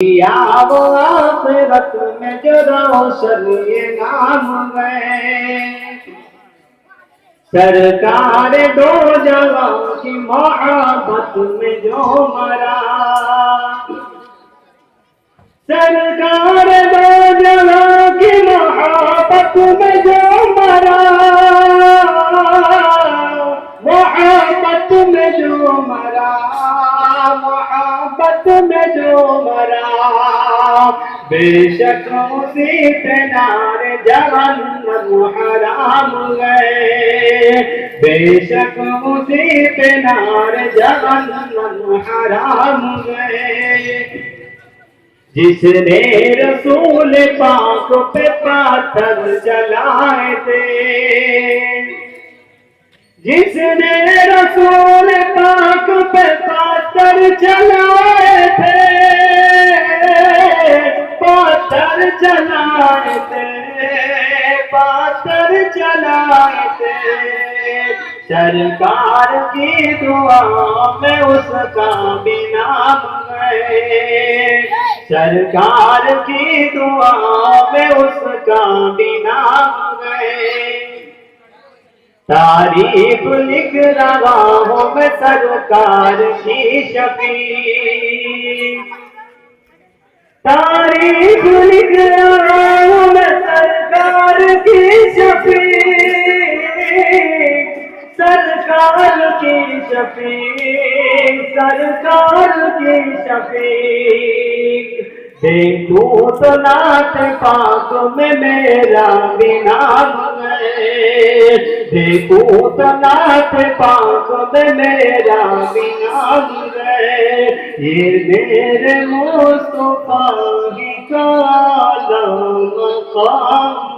या वो आखिरत में जो रोशन ये नाम गए। सरकार दो जवां की मोहब्बत में जो मरा, सरकार दो जवां की मोहब्बत में जो मरा, मोहब्बत में जो मरा, मोहब्बत में जो मरा। बेशक उसी पे नारे जहन्नम हराम गए, बेशक उसी पे नारे जहन्नम हराम गए। जिसने रसूल पाक पे पाथर जलाए थे, जिसने रसूल पाक पे पाथर जलाए थे, पाथर जलाए थे, पाथर जलाए थे। सरकार की दुआ में उसका भी नाम है, सरकार की दुआ में उसका भी नाम है। तारीफ लिख रहा हूँ मैं सरकार की शफी, तारीफ लिख रहा हूँ मैं सरकार की शफी, सरकार की शफी, सरकार की शफी। देखूं तो नात पाक में मेरा भी नाम है, देखूं तो नात पाक में मेरा भी नाम है। ये मेरे मुस्तफा ही का मकाम